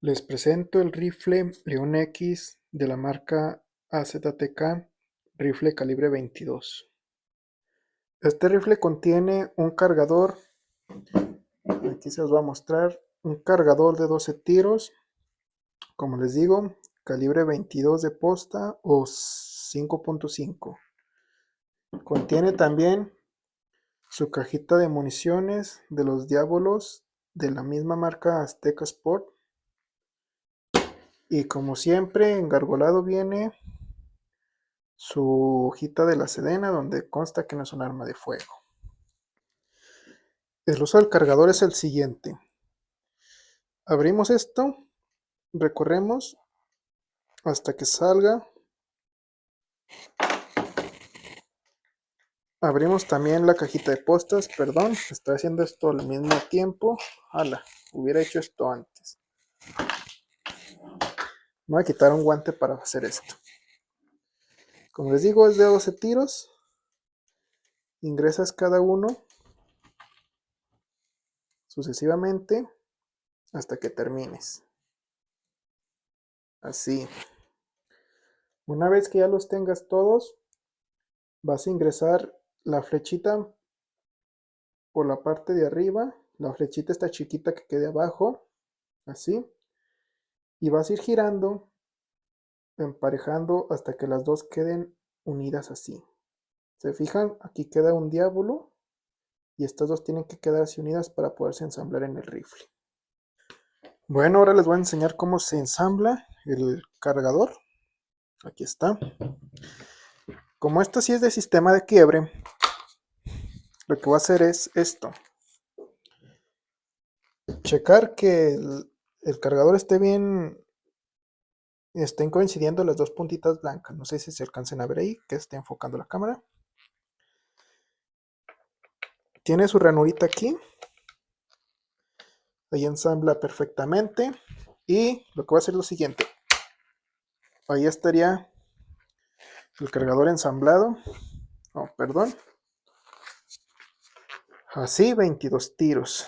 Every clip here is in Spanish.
Les presento el rifle León X de la marca AZTK, rifle calibre 22. Este rifle contiene un cargador, aquí se los voy a mostrar, un cargador de 12 tiros, como les digo, calibre 22 de posta o 5.5. Contiene también su cajita de municiones de los Diabolos de la misma marca Azteca Sport. Y como siempre, engargolado viene su hojita de la Sedena, donde consta que no es un arma de fuego. El uso del cargador es el siguiente. Abrimos esto, recorremos hasta que salga. Abrimos también la cajita de postas, perdón, estoy haciendo esto al mismo tiempo. Ala, hubiera hecho esto antes. Me voy a quitar un guante para hacer esto. Como les digo, es de 12 tiros. Ingresas cada uno sucesivamente hasta que termines. Así. Una vez que ya los tengas todos, vas a ingresar la flechita por la parte de arriba, la flechita esta chiquita que quede abajo, así, y vas a ir girando, emparejando hasta que las dos queden unidas así. ¿Se fijan? Aquí queda un diablo y estas dos tienen que quedar así unidas para poderse ensamblar en el rifle. Bueno, ahora les voy a enseñar cómo se ensambla el cargador. Aquí está. Como esto sí es de sistema de quiebre, lo que voy a hacer es esto. Checar que el cargador esté bien, estén coincidiendo las dos puntitas blancas. No sé si se alcancen a ver ahí, que esté enfocando la cámara. Tiene su ranurita aquí. Ahí ensambla perfectamente. Y lo que voy a hacer es lo siguiente. Ahí estaría el cargador ensamblado. Oh, perdón. Así, 22 tiros.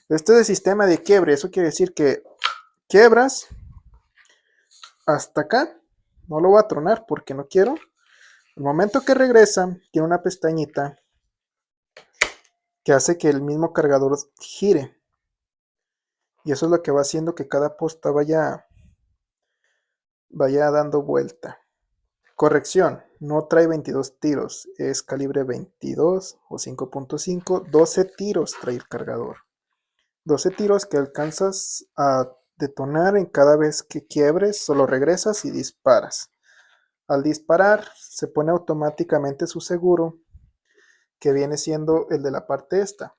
Este es el sistema de quiebre. Eso quiere decir que quiebras hasta acá. No lo voy a tronar porque no quiero. El momento que regresa, tiene una pestañita que hace que el mismo cargador gire. Y eso es lo que va haciendo que cada posta vaya dando vuelta. Corrección, no trae 22 tiros, es calibre 22 o 5.5, 12 tiros trae el cargador. 12 tiros que alcanzas a detonar en cada vez que quiebres, solo regresas y disparas. Al disparar se pone automáticamente su seguro, que viene siendo el de la parte esta.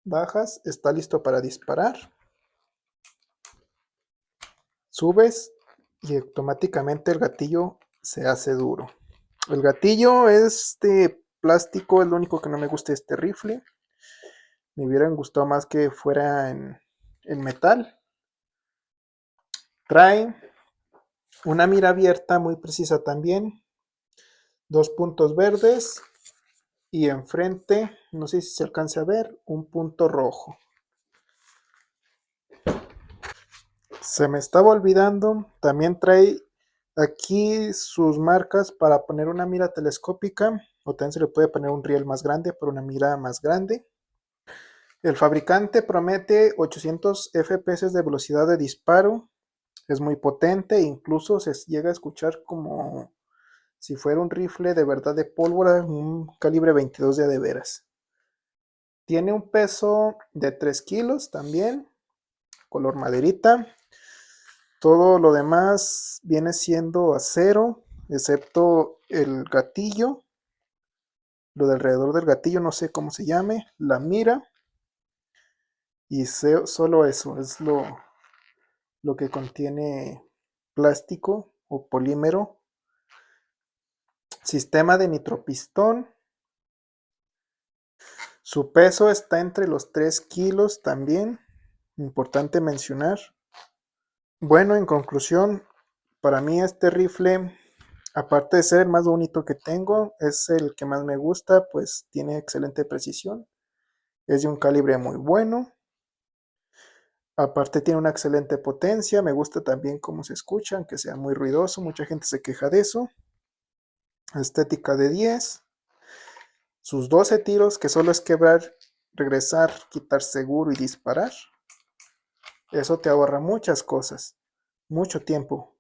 Bajas, está listo para disparar. Subes y automáticamente el gatillo se hace duro. El gatillo es de plástico, es lo único que no me gusta de este rifle. Me hubieran gustado más que fuera en metal. Trae una mira abierta muy precisa también. Dos puntos verdes y enfrente, no sé si se alcanza a ver, un punto rojo. Se me estaba olvidando, también trae aquí sus marcas para poner una mira telescópica, o también se le puede poner un riel más grande para una mira más grande. El fabricante promete 800 FPS de velocidad de disparo, es muy potente, incluso se llega a escuchar como si fuera un rifle de verdad de pólvora, un calibre 22 de veras. Tiene un peso de 3 kilos también, color maderita. Todo lo demás viene siendo acero, excepto el gatillo. Lo de alrededor del gatillo no sé cómo se llame, la mira. Y solo eso es lo que contiene plástico o polímero. Sistema de nitropistón. Su peso está entre los 3 kilos también. Importante mencionar. Bueno, en conclusión, para mí este rifle, aparte de ser el más bonito que tengo, es el que más me gusta, pues tiene excelente precisión. Es de un calibre muy bueno. Aparte tiene una excelente potencia, me gusta también cómo se escucha, aunque sea muy ruidoso, mucha gente se queja de eso. Estética de 10. Sus 12 tiros, que solo es quebrar, regresar, quitar seguro y disparar. Eso te ahorra muchas cosas, mucho tiempo.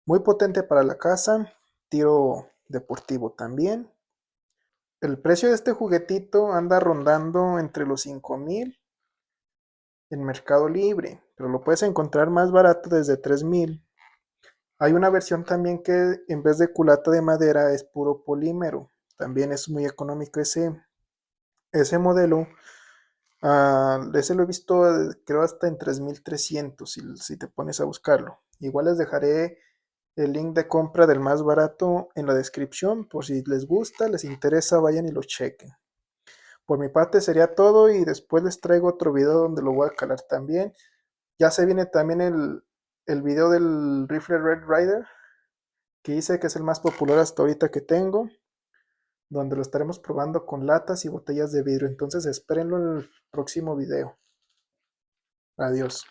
Muy potente para la casa, tiro deportivo también. El precio de este juguetito anda rondando entre los 5,000 en Mercado Libre, pero lo puedes encontrar más barato desde 3,000. Hay una versión también que en vez de culata de madera es puro polímero. También es muy económico ese modelo. Ese lo he visto creo hasta en 3,300 si te pones a buscarlo. Igual les dejaré el link de compra del más barato en la descripción por si les gusta, les interesa, vayan y lo chequen. Por mi parte sería todo y después les traigo otro video donde lo voy a calar también. Ya se viene también el video del rifle Red Ryder, que dice que es el más popular hasta ahorita que tengo, donde lo estaremos probando con latas y botellas de vidrio. Entonces espérenlo en el próximo video. Adiós.